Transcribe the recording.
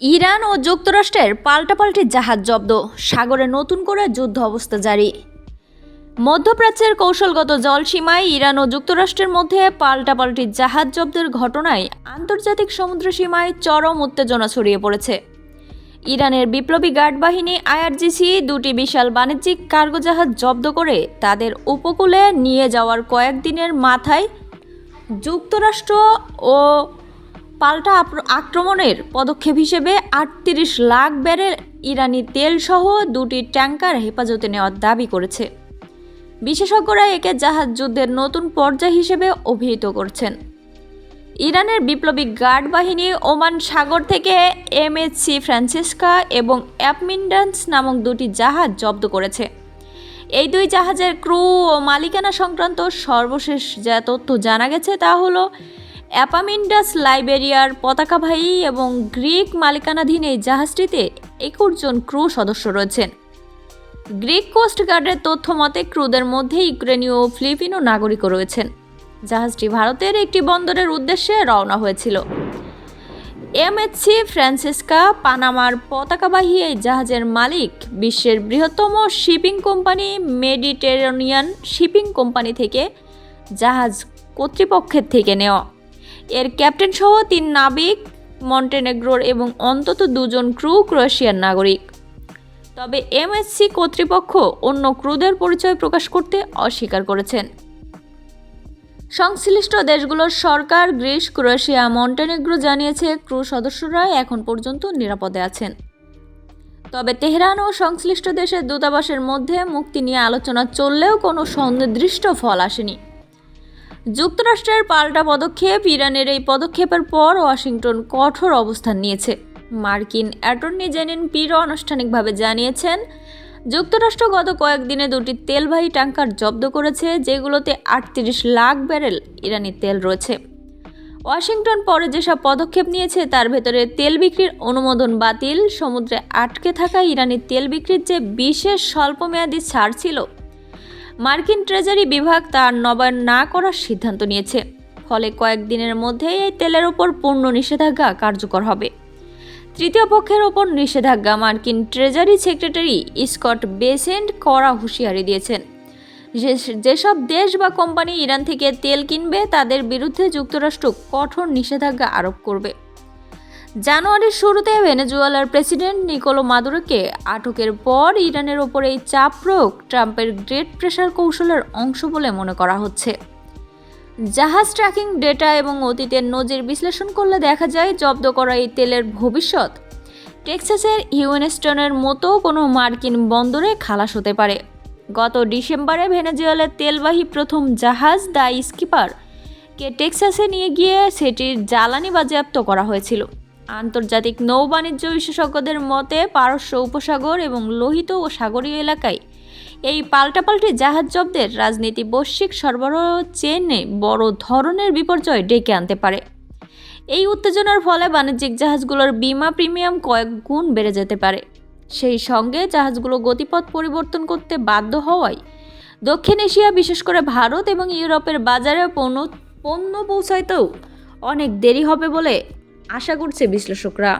Iran ও যুক্তরাষ্ট্রের পাল্টাপাল্টি জাহাজ জব্দ, সাগরে নতুন করে যুদ্ধ অবস্থা জারি। মধ্যপ্রাচ্যের কৌশলগত জলসীমায় ইরান ও যুক্তরাষ্ট্রের মধ্যে পাল্টাপাল্টি জাহাজ জব্দের ঘটনায় আন্তর্জাতিক সমুদ্র সীমায় চরম উত্তেজনা ছড়িয়ে পড়েছে। ইরানের বিপ্লবী গার্ড বাহিনী আইআরজিসি দুটি বিশাল বাণিজ্যিক কার্গো জাহাজ জব্দ করে তাদের উপকূলে নিয়ে যাওয়ার কয়েকদিনের মাথায় যুক্তরাষ্ট্র ও পাল্টা আক্রমণের পদক্ষেপ হিসেবে ৩৮ লাখ ব্যারেল ইরানি তেলসহ দুটি ট্যাঙ্কার হেফাজতে নেওয়ার দাবি করেছে। বিশেষজ্ঞরা একে জাহাজ যুদ্ধের নতুন পর্যায় হিসেবে অভিহিত করছেন। ইরানের বিপ্লবী গার্ড বাহিনী ওমান সাগর থেকে এমএসসি ফ্রান্সিস্কা এবং অ্যাপমিন্ডান্স নামক দুটি জাহাজ জব্দ করেছে। এই দুই জাহাজের ক্রু ও মালিকানা সংক্রান্ত সর্বশেষ যা তথ্য জানা গেছে তা হলো অ্যাপামিন্ডাস লাইবেরিয়ার পতাকাবাহী এবং গ্রিক মালিকানাধীন এই জাহাজটিতে ২১ জন ক্রু সদস্য রয়েছেন। গ্রিক কোস্ট গার্ডের তথ্য মতে ক্রুদের মধ্যে ইউক্রেনীয় ও ফিলিপিনো নাগরিকও রয়েছেন। জাহাজটি ভারতের একটি বন্দরের উদ্দেশ্যে রওনা হয়েছিল। এমএসসি ফ্রান্সিস্কা পানামার পতাকাবাহী এই জাহাজের মালিক বিশ্বের বৃহত্তম shipping company Mediterranean shipping company থেকে জাহাজ কর্তৃপক্ষের থেকে নেওয়া। এর ক্যাপ্টেন সহ ৩ নাবিক মন্টেনেগ্রোর এবং অন্তত ২ জন ক্রু ক্রোয়েশিয়ার নাগরিক। তবে এমএসসি কর্তৃপক্ষ অন্য ক্রুদের পরিচয় প্রকাশ করতে অস্বীকার করেছেন। সংশ্লিষ্ট দেশগুলোর সরকার গ্রিস, ক্রোয়েশিয়া, মন্টেনেগ্রো জানিয়েছে ক্রু সদস্যরা এখন পর্যন্ত নিরাপদে আছেন। তবে তেহরান ও সংশ্লিষ্ট দেশের দূতাবাসের মধ্যে মুক্তি নিয়ে আলোচনা চললেও কোনো সুনির্দিষ্ট ফল আসেনি। যুক্তরাষ্ট্রের পাল্টা পদক্ষেপ। ইরানের এই পদক্ষেপের পর ওয়াশিংটন কঠোর অবস্থান নিয়েছে। মার্কিন অ্যাটর্নি জেনারেল পিরো আনুষ্ঠানিকভাবে জানিয়েছেন, যুক্তরাষ্ট্র গত কয়েকদিনে দুটি তেলবাহী ট্যাঙ্কার জব্দ করেছে, যেগুলোতে ৩৮ লাখ ব্যারেল ইরানি তেল রয়েছে। ওয়াশিংটন পরে যেসব পদক্ষেপ নিয়েছে তার ভেতরে তেল বিক্রির অনুমোদন বাতিল, সমুদ্রে আটকে থাকা ইরানি তেল বিক্রির যে বিশেষ স্বল্পমেয়াদী ছাড় ছিল, মার্কিন ট্রেজারি বিভাগ তার নবায়ন না করার সিদ্ধান্ত নিয়েছে। ফলে কয়েকদিনের মধ্যেই এই তেলের ওপর পূর্ণ নিষেধাজ্ঞা কার্যকর হবে। তৃতীয় পক্ষের ওপর নিষেধাজ্ঞা মার্কিন ট্রেজারি সেক্রেটারি স্কট বেসেন্ট কড়া হুঁশিয়ারি দিয়েছেন। যেসব দেশ বা কোম্পানি ইরান থেকে তেল কিনবে তাদের বিরুদ্ধে যুক্তরাষ্ট্র কঠোর নিষেধাজ্ঞা আরোপ করবে। জানুয়ারির শুরুতে ভেনেজুয়েলার প্রেসিডেন্ট নিকোলো মাদুরোকে আটকের পর ইরানের ওপর এই চাপ প্রয়োগ ট্রাম্পের গ্রেট প্রেসার কৌশলের অংশ বলে মনে করা হচ্ছে। জাহাজ ট্র্যাকিং ডেটা এবং অতীতের নজির বিশ্লেষণ করলে দেখা যায় জব্দ করা এই তেলের ভবিষ্যৎ টেক্সাসের হিউস্টনের মতো কোনো মার্কিন বন্দরে খালাস হতে পারে। গত ডিসেম্বরে ভেনেজুয়েলার তেলবাহী প্রথম জাহাজ দ্য স্কিপার কে টেক্সাসে নিয়ে গিয়ে সেটির জ্বালানি বাজেয়াপ্ত করা হয়েছিল। আন্তর্জাতিক নৌ বাণিজ্য বিশেষজ্ঞদের মতে পারস্য উপসাগর এবং লোহিত ও সাগরীয় এলাকায় এই পাল্টাপাল্টি জাহাজ জব্দের রাজনীতি বৈশ্বিক সরবরাহ চেইনে বড় ধরনের বিপর্যয় ডেকে আনতে পারে। এই উত্তেজনার ফলে বাণিজ্যিক জাহাজগুলোর বিমা প্রিমিয়াম কয়েক গুণ বেড়ে যেতে পারে। সেই সঙ্গে জাহাজগুলো গতিপথ পরিবর্তন করতে বাধ্য হওয়ায় দক্ষিণ এশিয়া, বিশেষ করে ভারত এবং ইউরোপের বাজারে পণ্য পৌঁছাইতেও অনেক দেরি হবে বলে আশা করছে বিশ্লেষকরা।